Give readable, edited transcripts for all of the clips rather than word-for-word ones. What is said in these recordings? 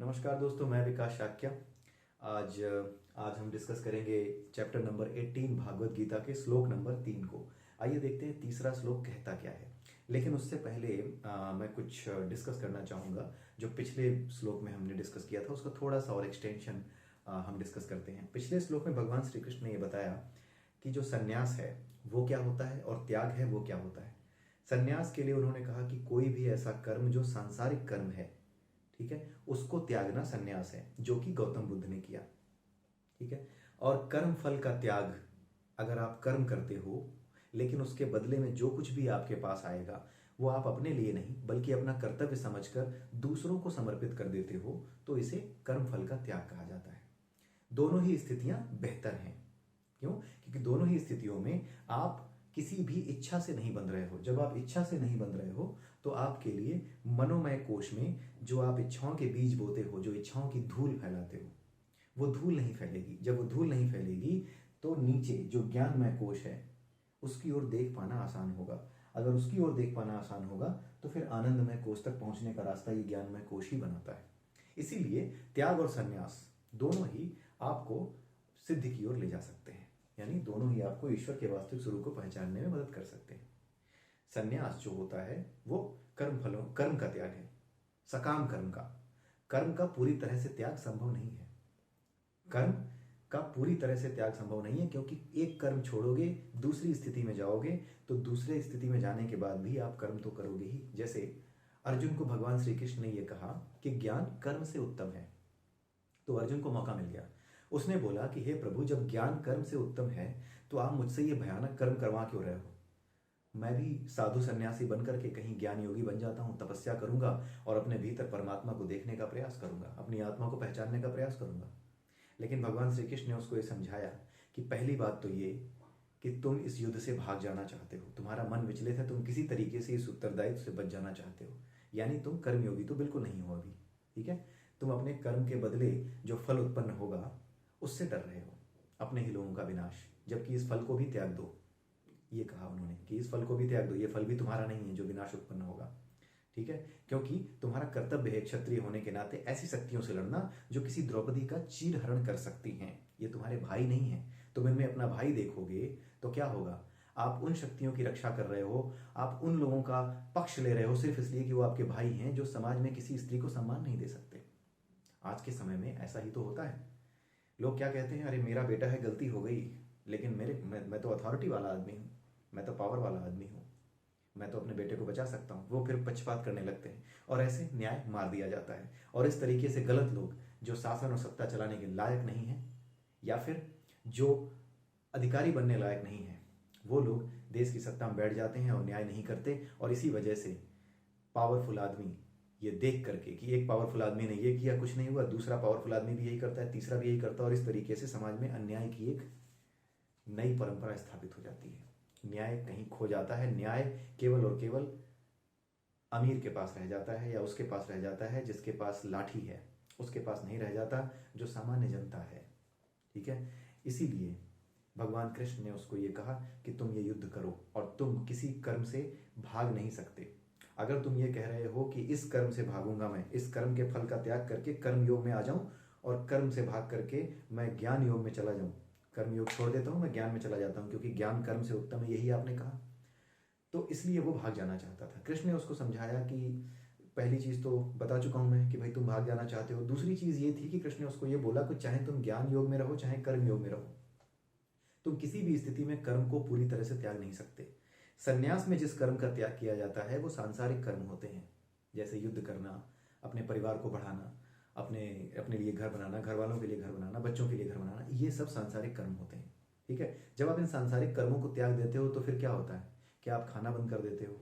नमस्कार दोस्तों, मैं विकास शाक्या। आज आज हम डिस्कस करेंगे चैप्टर नंबर 18 भागवत गीता के श्लोक नंबर 3 को। आइए देखते हैं तीसरा श्लोक कहता क्या है। लेकिन उससे पहले मैं कुछ डिस्कस करना चाहूँगा। जो पिछले श्लोक में हमने डिस्कस किया था उसका थोड़ा सा और एक्सटेंशन हम डिस्कस करते हैं। पिछले श्लोक में भगवान श्री कृष्ण ने ये बताया कि जो संन्यास है वो क्या होता है और त्याग है वो क्या होता है। संन्यास के लिए उन्होंने कहा कि कोई भी ऐसा कर्म जो सांसारिक कर्म है, ठीक है, उसको त्यागना संन्यास है, जो कि गौतम बुद्ध ने किया। ठीक है। और कर्म फल का त्याग, अगर आप कर्म करते हो लेकिन उसके बदले में जो कुछ भी आपके पास आएगा वो आप अपने लिए नहीं बल्कि अपना कर्तव्य समझकर दूसरों को समर्पित कर देते हो, तो इसे कर्म फल का त्याग कहा जाता है। दोनों ही स्थितियां बेहतर हैं। क्यों? क्योंकि दोनों ही स्थितियों में आप किसी भी इच्छा से नहीं बंध रहे हो। जब आप इच्छा से नहीं बंध रहे हो तो आपके लिए मनोमय कोश में जो आप इच्छाओं के बीज बोते हो, जो इच्छाओं की धूल फैलाते हो, वो धूल नहीं फैलेगी। जब वो धूल नहीं फैलेगी तो नीचे जो ज्ञानमय कोश है उसकी ओर देख पाना आसान होगा। अगर उसकी ओर देख पाना आसान होगा तो फिर आनंदमय कोश तक पहुंचने का रास्ता ये ज्ञानमय कोश ही बनाता है। इसीलिए त्याग और संन्यास दोनों ही आपको सिद्धि की ओर ले जा सकते हैं, यानी दोनों ही आपको ईश्वर के वास्तविक स्वरूप को पहचानने में मदद कर सकते हैं। संन्यास जो होता है वो कर्म का त्याग है, सकाम कर्म का पूरी तरह से त्याग संभव नहीं है। कर्म का पूरी तरह से त्याग संभव नहीं है, क्योंकि एक कर्म छोड़ोगे दूसरी स्थिति में जाओगे तो दूसरे स्थिति में जाने के बाद भी आप कर्म तो करोगे ही। जैसे अर्जुन को भगवान श्री कृष्ण ने यह कहा कि ज्ञान कर्म से उत्तम है, तो अर्जुन को मौका मिल गया। उसने बोला कि हे प्रभु, जब ज्ञान कर्म से उत्तम है तो आप मुझसे ये भयानक कर्म करवा क्यों रहे हो? मैं भी साधु सन्यासी बनकर के कहीं ज्ञान योगी बन जाता हूं, तपस्या करूंगा और अपने भीतर परमात्मा को देखने का प्रयास करूंगा, अपनी आत्मा को पहचानने का प्रयास करूंगा। लेकिन भगवान श्री कृष्ण ने उसको ये समझाया कि पहली बात तो ये कि तुम इस युद्ध से भाग जाना चाहते हो, तुम्हारा मन विचलित है, तुम किसी तरीके से इस उत्तरदायित्व से बच जाना चाहते हो, यानी तुम कर्मयोगी तो बिल्कुल नहीं हो अभी। ठीक है। तुम अपने कर्म के बदले जो फल उत्पन्न होगा उससे डर रहे हो, अपने ही लोगों का विनाश, जबकि इस फल को भी त्याग दो। ये कहा उन्होंने कि इस फल को भी त्याग दो, ये फल भी तुम्हारा नहीं है जो विनाश उत्पन्न होगा। ठीक है। क्योंकि तुम्हारा कर्तव्य है क्षत्रिय होने के नाते ऐसी शक्तियों से लड़ना जो किसी द्रौपदी का चीरहरण कर सकती हैं। ये तुम्हारे भाई नहीं है। तुम इनमें अपना भाई देखोगे तो क्या होगा? आप उन शक्तियों की रक्षा कर रहे हो, आप उन लोगों का पक्ष ले रहे हो सिर्फ इसलिए कि वो आपके भाई हैं जो समाज में किसी स्त्री को सम्मान नहीं दे सकते। आज के समय में ऐसा ही तो होता है। लोग क्या कहते हैं, अरे मेरा बेटा है, गलती हो गई, लेकिन मैं तो अथॉरिटी वाला आदमी हूँ, मैं तो पावर वाला आदमी हूँ, मैं तो अपने बेटे को बचा सकता हूँ। वो फिर पक्षपात करने लगते हैं और ऐसे न्याय मार दिया जाता है। और इस तरीके से गलत लोग जो शासन और सत्ता चलाने के लायक नहीं हैं या फिर जो अधिकारी बनने लायक नहीं है, वो लोग देश की सत्ता में बैठ जाते हैं और न्याय नहीं करते। और इसी वजह से पावरफुल आदमी ये देख करके कि एक पावरफुल आदमी ने ये किया, कुछ नहीं हुआ, दूसरा पावरफुल आदमी भी यही करता है, तीसरा भी यही करता है, और इस तरीके से समाज में अन्याय की एक नई परंपरा स्थापित हो जाती है। न्याय कहीं खो जाता है। न्याय केवल और केवल अमीर के पास रह जाता है या उसके पास रह जाता है जिसके पास लाठी है, उसके पास नहीं रह जाता जो सामान्य जनता है। ठीक है। इसीलिए भगवान कृष्ण ने उसको ये कहा कि तुम ये युद्ध करो और तुम किसी कर्म से भाग नहीं सकते। अगर तुम ये कह रहे हो कि इस कर्म से भागूंगा, मैं इस कर्म के फल का त्याग करके कर्म योग में आ जाऊं और कर्म से भाग करके मैं ज्ञान योग में चला जाऊं, कर्म योग छोड़ देता हूं, मैं ज्ञान में चला जाता हूं क्योंकि ज्ञान कर्म से उत्तम है, यही आपने कहा, तो इसलिए वो भाग जाना चाहता था। कृष्ण ने उसको समझाया कि पहली चीज तो बता चुका हूं मैं कि भाई तुम भाग जाना चाहते हो। दूसरी चीज ये थी कि कृष्ण ने उसको ये बोला कि चाहे तुम ज्ञान योग में रहो चाहे कर्म योग में रहो, तुम किसी भी स्थिति में कर्म को पूरी तरह से त्याग नहीं सकते। संन्यास में जिस कर्म का त्याग किया जाता है वो सांसारिक कर्म होते हैं, जैसे युद्ध करना, अपने परिवार को बढ़ाना, अपने अपने लिए घर बनाना, घर वालों के लिए घर बनाना, बच्चों के लिए घर बनाना, ये सब सांसारिक कर्म होते हैं। ठीक है। जब आप इन सांसारिक कर्मों को त्याग देते हो तो फिर क्या होता है? क्या आप खाना बंद कर देते हो?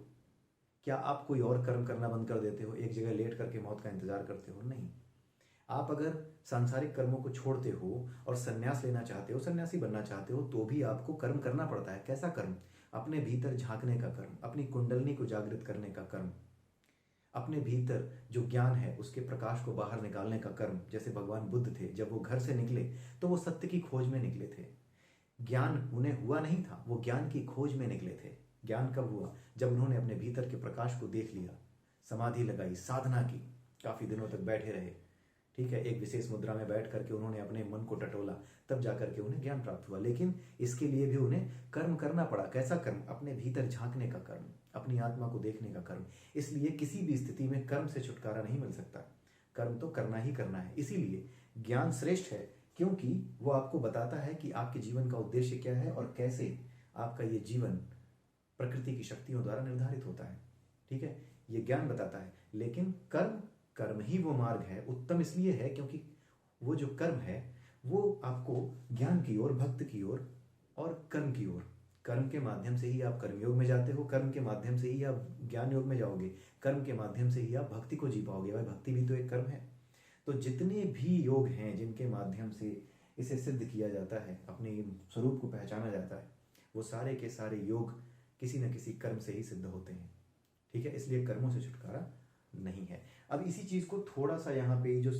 क्या आप कोई और कर्म करना बंद कर देते हो? एक जगह लेट करके मौत का इंतजार करते हो? नहीं। आप अगर सांसारिक कर्मों को छोड़ते हो और संन्यास लेना चाहते हो, सन्यासी बनना चाहते हो, तो भी आपको कर्म करना पड़ता है। कैसा कर्म? अपने भीतर झांकने का कर्म, अपनी कुंडलनी को जागृत करने का कर्म, अपने भीतर जो ज्ञान है उसके प्रकाश को बाहर निकालने का कर्म। जैसे भगवान बुद्ध थे, जब वो घर से निकले तो वो सत्य की खोज में निकले थे। ज्ञान उन्हें हुआ नहीं था, वो ज्ञान की खोज में निकले थे। ज्ञान कब हुआ? जब उन्होंने अपने भीतर के प्रकाश को देख लिया, समाधि लगाई, साधना की, काफी दिनों तक बैठे रहे। ठीक है, एक विशेष मुद्रा में बैठ करके उन्होंने अपने मन को टटोला, तब जाकर के उन्हें ज्ञान प्राप्त हुआ। लेकिन इसके लिए भी उन्हें कर्म करना पड़ा। कैसा कर्म? अपने भीतर झांकने का कर्म, अपनी आत्मा को देखने का कर्म। इसलिए किसी भी स्थिति में कर्म से छुटकारा नहीं मिल सकता, कर्म तो करना ही करना है। इसीलिए ज्ञान श्रेष्ठ है, क्योंकि वो आपको बताता है कि आपके जीवन का उद्देश्य क्या है और कैसे आपका ये जीवन प्रकृति की शक्तियों द्वारा निर्धारित होता है। ठीक है, ये ज्ञान बताता है। लेकिन कर्म ही वो मार्ग है। उत्तम इसलिए है क्योंकि वो जो कर्म है वो आपको ज्ञान की ओर, भक्त की ओर और कर्म की ओर, कर्म के माध्यम से ही आप कर्मयोग में जाते हो, कर्म के माध्यम से ही आप ज्ञान योग में जाओगे, कर्म के माध्यम से ही आप भक्ति को जी पाओगे। भाई भक्ति भी तो एक कर्म है। तो जितने भी योग हैं जिनके माध्यम से इसे सिद्ध किया जाता है, अपने स्वरूप को पहचाना जाता है, वो सारे के सारे योग किसी न किसी कर्म से ही सिद्ध होते हैं। ठीक है, इसलिए कर्मों से छुटकारा नहीं है। अब इसी चीज को थोड़ा सा यहाँ पे जो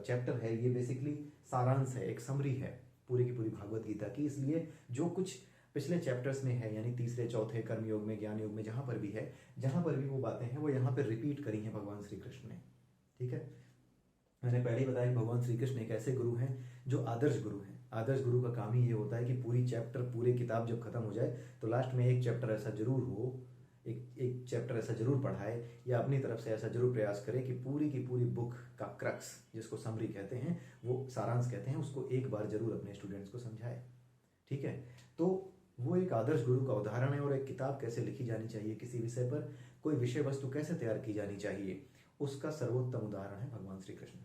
चैप्टर है ये बेसिकली सारांश है, एक समरी है पूरी की पूरी भागवत गीता की। इसलिए जो कुछ पिछले चैप्टर्स में है, यानी तीसरे चौथे कर्म योग में, ज्ञान योग में, जहां पर भी है, जहां पर भी वो बातें हैं वो यहाँ पर रिपीट करी हैं भगवान श्री कृष्ण ने। ठीक है, मैंने पहले ही बताया कि भगवान श्री कृष्ण एक ऐसे गुरु हैं जो आदर्श गुरु हैं। आदर्श गुरु का काम ही ये होता है कि पूरी किताब जब खत्म हो जाए तो लास्ट में एक चैप्टर ऐसा जरूर हो, एक चैप्टर ऐसा जरूर पढ़ाए, या अपनी तरफ से ऐसा जरूर प्रयास करे कि पूरी की पूरी बुक का क्रक्स, जिसको समरी कहते हैं, वो सारांश कहते हैं, उसको एक बार जरूर अपने स्टूडेंट्स को समझाए। ठीक है, तो वो एक आदर्श गुरु का उदाहरण है। और एक किताब कैसे लिखी जानी चाहिए, किसी विषय पर कोई विषय वस्तु कैसे तैयार की जानी चाहिए, उसका सर्वोत्तम उदाहरण है भगवान श्री कृष्ण।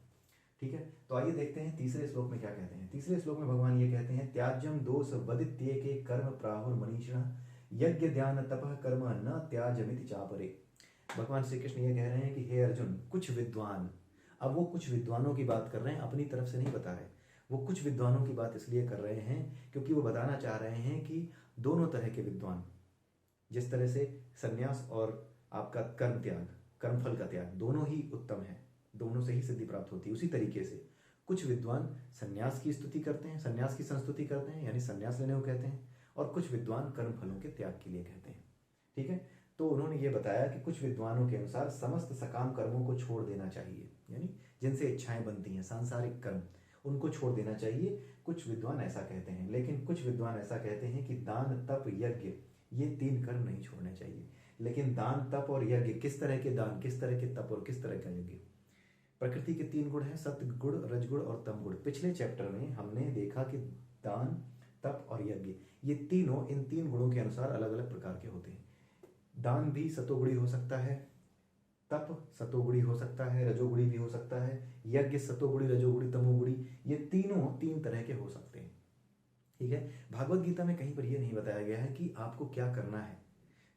ठीक है, तो आइए देखते हैं तीसरे श्लोक में क्या कहते हैं। तीसरे श्लोक में भगवान ये कहते हैं, त्याज्यम दोष वदित्ये के कर्म प्राहुर मनीषिण यज्ञ ध्यान तपः कर्म न त्याजमिति चापरे। भगवान श्री कृष्ण ये कह रहे हैं कि हे अर्जुन, कुछ विद्वान, अब वो कुछ विद्वानों की बात कर रहे हैं, अपनी तरफ से नहीं बता रहे। वो कुछ विद्वानों की बात इसलिए कर रहे हैं क्योंकि वो बताना चाह रहे हैं कि दोनों तरह के विद्वान, जिस तरह से सन्यास और आपका कर्म त्याग, कर्मफल का त्याग, दोनों ही उत्तम है, दोनों से ही सिद्धि प्राप्त होती है। उसी तरीके से कुछ विद्वान सन्यास की स्तुति करते हैं, सन्यास की संस्तुति करते हैं, यानी सन्यास लेने को कहते हैं, और कुछ विद्वान कर्म फलों के त्याग के लिए कहते हैं। ठीक है, तो उन्होंने ये बताया कि कुछ विद्वानों के अनुसार समस्त सकाम कर्मों को छोड़ देना चाहिए, यानी जिनसे इच्छाएं बनती हैं, सांसारिक कर्म, उनको छोड़ देना चाहिए। कुछ विद्वान ऐसा कहते हैं। लेकिन कुछ विद्वान ऐसा कहते हैं कि दान, तप, यज्ञ, ये 3 कर्म नहीं छोड़ने चाहिए। लेकिन दान, तप और यज्ञ, किस तरह के दान, किस तरह के तप और किस तरह का यज्ञ? प्रकृति के 3 गुण हैं, सत्व गुण, रजगुण और तम गुण। पिछले चैप्टर में हमने देखा कि दान, तप और यज्ञ, ये तीनों इन 3 गुणों के अनुसार अलग अलग प्रकार के होते हैं। दान भी सतोगुणी हो सकता है, तप सतोगुणी हो सकता है, रजोगुणी भी हो सकता है, यज्ञ सतोगुणी, रजोगुणी, तमोगुणी, ये तीनों 3 तरह के हो सकते हैं। ठीक है, भागवत गीता में कहीं पर यह नहीं बताया गया है कि आपको क्या करना है।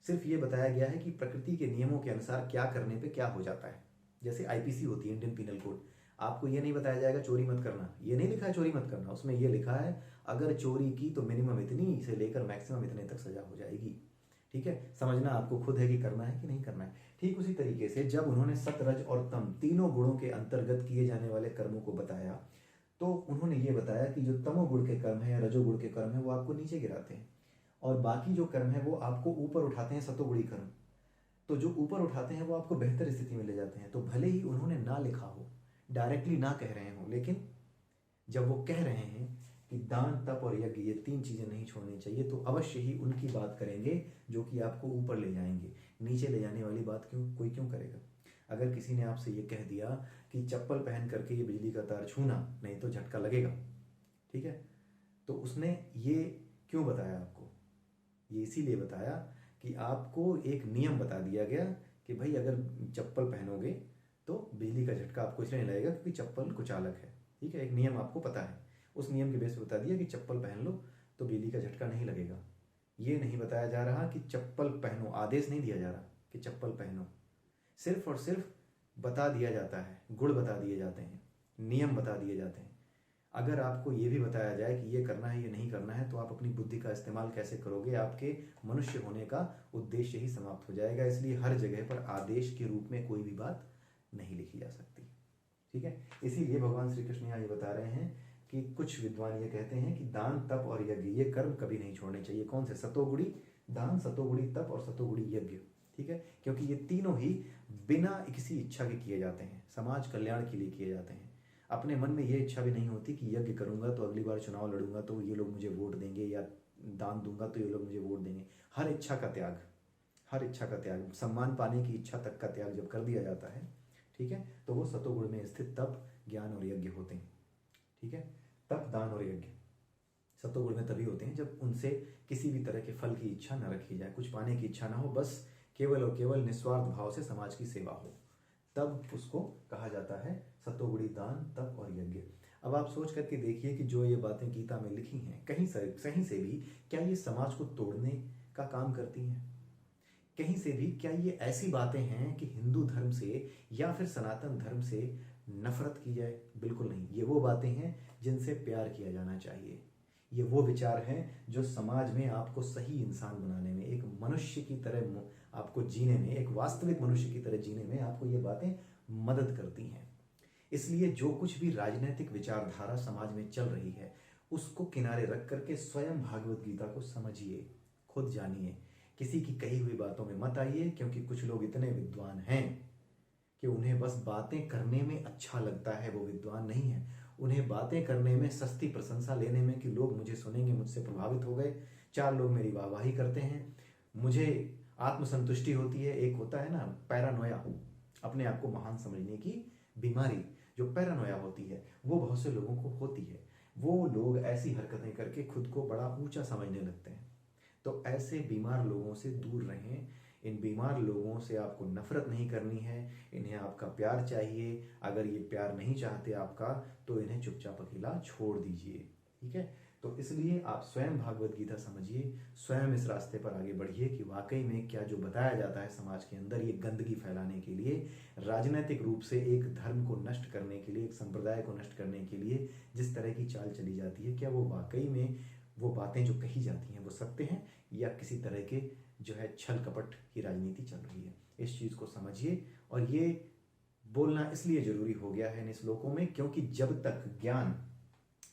सिर्फ ये बताया गया है कि प्रकृति के नियमों के अनुसार क्या करने पे क्या हो जाता है। जैसे आईपीसी होती है, इंडियन पिनल कोड, आपको ये नहीं बताया जाएगा चोरी मत करना, ये नहीं लिखा है चोरी मत करना, उसमें ये लिखा है अगर चोरी की तो मिनिमम इतनी से लेकर मैक्सिमम इतने तक सजा हो जाएगी। ठीक है, समझना आपको खुद है कि करना है कि नहीं करना है। ठीक उसी तरीके से जब उन्होंने सत, रज और तम तीनों गुणों के अंतर्गत किए जाने वाले कर्मों को बताया, तो उन्होंने ये बताया कि जो तमोगुण के कर्म है या रजोगुण के कर्म है वो आपको नीचे गिराते हैं, और बाकी जो कर्म है वो आपको ऊपर उठाते हैं, सतोगुणी कर्म। तो जो ऊपर उठाते हैं वो आपको बेहतर स्थिति में ले जाते हैं। तो भले ही उन्होंने ना लिखा हो, डायरेक्टली ना कह रहे हो, लेकिन जब वो कह रहे हैं कि दान, तप और यज्ञ, ये 3 चीजें नहीं छोड़नी चाहिए, तो अवश्य ही उनकी बात करेंगे जो कि आपको ऊपर ले जाएंगे। नीचे ले जाने वाली बात कोई क्यों करेगा? अगर किसी ने आपसे ये कह दिया कि चप्पल पहन करके ये बिजली का तार छूना, नहीं तो झटका लगेगा, ठीक है, तो उसने ये क्यों बताया आपको? ये इसीलिए बताया कि आपको एक नियम बता दिया गया कि भाई अगर चप्पल पहनोगे तो बिजली का झटका आपको इसलिए नहीं लगेगा क्योंकि चप्पल कुचालक है। ठीक है, एक नियम आपको पता है, उस नियम के बेस पर बता दिया कि चप्पल पहन लो तो बिजली का झटका नहीं लगेगा। ये नहीं बताया जा रहा कि चप्पल पहनो, आदेश नहीं दिया जा रहा कि चप्पल पहनो, सिर्फ और सिर्फ बता दिया जाता है, गुण बता दिए जाते हैं, नियम बता दिए जाते हैं। अगर आपको ये भी बताया जाए कि ये करना है, ये नहीं करना है, तो आप अपनी बुद्धि का इस्तेमाल कैसे करोगे? आपके मनुष्य होने का उद्देश्य ही समाप्त हो जाएगा। इसलिए हर जगह पर आदेश के रूप में कोई भी बात नहीं लिखी जा सकती। ठीक है, इसीलिए भगवान श्री कृष्ण यहाँ ये बता रहे हैं कि कुछ विद्वान ये कहते हैं कि दान, तप और यज्ञ, ये कर्म कभी नहीं छोड़ने चाहिए। कौन से? सतोगुणी दान, सतोगुणी तप और सतोगुणी यज्ञ। ठीक है, क्योंकि ये तीनों ही बिना किसी इच्छा के किए जाते हैं, समाज कल्याण के लिए किए जाते हैं। अपने मन में ये इच्छा भी नहीं होती कि यज्ञ करूंगा तो अगली बार चुनाव लड़ूंगा तो ये लोग मुझे वोट देंगे, या दान दूंगा तो ये लोग मुझे वोट देंगे। हर इच्छा का त्याग, हर इच्छा का त्याग, सम्मान पाने की इच्छा तक का त्याग जब कर दिया जाता है, ठीक है, तो वो सतोगुण में स्थित तप, ज्ञान और यज्ञ होते हैं। ठीक है, तप, दान और यज्ञ सतोगुण में तभी होते हैं जब उनसे किसी भी तरह के फल की इच्छा न रखी जाए, कुछ पाने की इच्छा ना हो, बस केवल और केवल निस्वार्थ भाव से समाज की सेवा हो, तब उसको कहा जाता है सतोगुणी दान, तप और यज्ञ। अब आप सोच करके देखिए कि जो ये बातें गीता में लिखी हैं, कहीं सही से भी क्या ये समाज को तोड़ने का काम करती हैं? कहीं से भी क्या ये ऐसी बातें हैं कि हिंदू धर्म से या फिर सनातन धर्म से नफरत की जाए? बिल्कुल नहीं। ये वो बातें हैं जिनसे प्यार किया जाना चाहिए। ये वो विचार हैं जो समाज में आपको सही इंसान बनाने में, एक मनुष्य की तरह आपको जीने में, एक वास्तविक मनुष्य की तरह जीने में आपको ये बातें मदद करती हैं। इसलिए जो कुछ भी राजनीतिक विचारधारा समाज में चल रही है उसको किनारे रख करके स्वयं भागवत गीता को समझिए, खुद जानिए, किसी की कही हुई बातों में मत आइए, क्योंकि कुछ लोग इतने विद्वान हैं कि उन्हें बस बातें करने में अच्छा लगता है, वो विद्वान नहीं है। उन्हें बातें करने में, सस्ती प्रशंसा लेने में कि लोग मुझे सुनेंगे, मुझसे प्रभावित हो गए, 4 लोग मेरी वाहवाही करते हैं, मुझे आत्मसंतुष्टि होती है। एक होता है ना पैरानोया, अपने आप को महान समझने की बीमारी, जो पैरानोया होती है वो बहुत से लोगों को होती है। वो लोग ऐसी हरकतें करके खुद को बड़ा ऊंचा समझने लगते हैं। तो ऐसे बीमार लोगों से दूर रहें। इन बीमार लोगों से आपको नफरत नहीं करनी है, इन्हें आपका प्यार चाहिए। अगर ये प्यार नहीं चाहते आपका तो इन्हें चुपचाप अकेला छोड़ दीजिए। ठीक है, तो इसलिए आप स्वयं भागवत गीता समझिए, स्वयं इस रास्ते पर आगे बढ़िए कि वाकई में क्या जो बताया जाता है समाज के अंदर, ये गंदगी फैलाने के लिए, राजनीतिक रूप से एक धर्म को नष्ट करने के लिए, एक संप्रदाय को नष्ट करने के लिए जिस तरह की चाल चली जाती है, क्या वो वाकई में वो बातें जो कही जाती हैं वो सत्य हैं, या किसी तरह के जो है छल कपट की राजनीति चल रही है? इस चीज को समझिए। और ये बोलना इसलिए जरूरी हो गया है इन श्लोकों में क्योंकि जब तक ज्ञान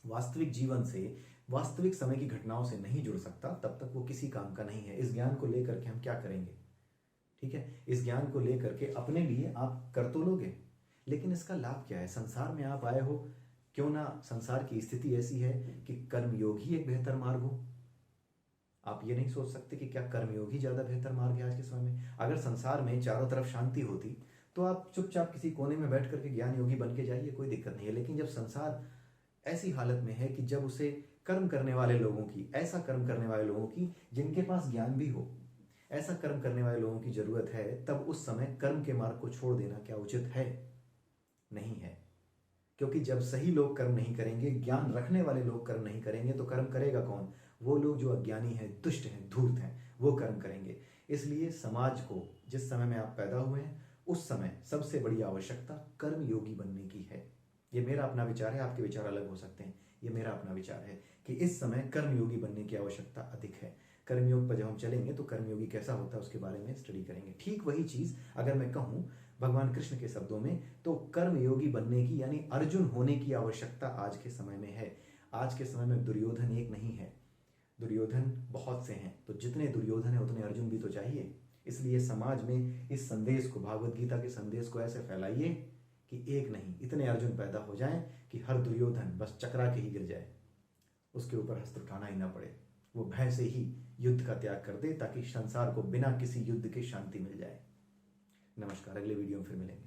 वास्तविक जीवन से, वास्तविक समय की घटनाओं से नहीं जुड़ सकता, तब तक वो किसी काम का नहीं है। इस ज्ञान को लेकर के हम क्या करेंगे? ठीक है, इस ज्ञान को लेकर के अपने लिए आप कर तो लोगे, लेकिन इसका लाभ क्या है? संसार में आप आए हो, क्यों ना संसार की स्थिति ऐसी है कि कर्मयोग ही एक बेहतर मार्ग हो। आप ये नहीं सोच सकते कि क्या कर्मयोग ही ज्यादा बेहतर मार्ग है आज के समय में? अगर संसार में चारों तरफ शांति होती तो आप चुपचाप किसी कोने में बैठ करके ज्ञान योगी बन के जाइए, कोई दिक्कत नहीं है। लेकिन जब संसार ऐसी हालत में है कि जब उसे कर्म करने वाले लोगों की, ऐसा कर्म करने वाले लोगों की जिनके पास ज्ञान भी हो, ऐसा कर्म करने वाले लोगों की जरूरत है, तब उस समय कर्म के मार्ग को छोड़ देना क्या उचित है? नहीं है। क्योंकि जब सही लोग कर्म नहीं करेंगे, ज्ञान रखने वाले लोग कर्म नहीं करेंगे, तो कर्म करेगा कौन? वो लोग जो अज्ञानी हैं, दुष्ट हैं, धूर्त हैं, वो कर्म करेंगे। इसलिए समाज को जिस समय में आप पैदा हुए हैं उस समय सबसे बड़ी आवश्यकता कर्म योगी बनने की है। ये मेरा अपना विचार है, आपके विचार अलग हो सकते हैं। ये मेरा अपना विचार है कि इस समय कर्मयोगी बनने की आवश्यकता अधिक है। कर्मयोग पर जब हम चलेंगे तो कर्मयोगी कैसा होता है उसके बारे में स्टडी करेंगे। ठीक वही चीज अगर मैं कहूं भगवान कृष्ण के शब्दों में, तो कर्मयोगी बनने की यानी अर्जुन होने की आवश्यकता आज के समय में है। आज के समय में दुर्योधन एक नहीं है, दुर्योधन बहुत से हैं। तो जितने दुर्योधन हैं उतने अर्जुन भी तो चाहिए। इसलिए समाज में इस संदेश को, भागवत गीता के संदेश को ऐसे फैलाइए कि एक नहीं, इतने अर्जुन पैदा हो जाएं कि हर दुर्योधन बस चकरा के ही गिर जाए, उसके ऊपर हस्त उठाना ही ना पड़े, वो भय से ही युद्ध का त्याग कर दे, ताकि संसार को बिना किसी युद्ध के शांति मिल जाए। नमस्कार, अगले वीडियो में फिर मिलेंगे।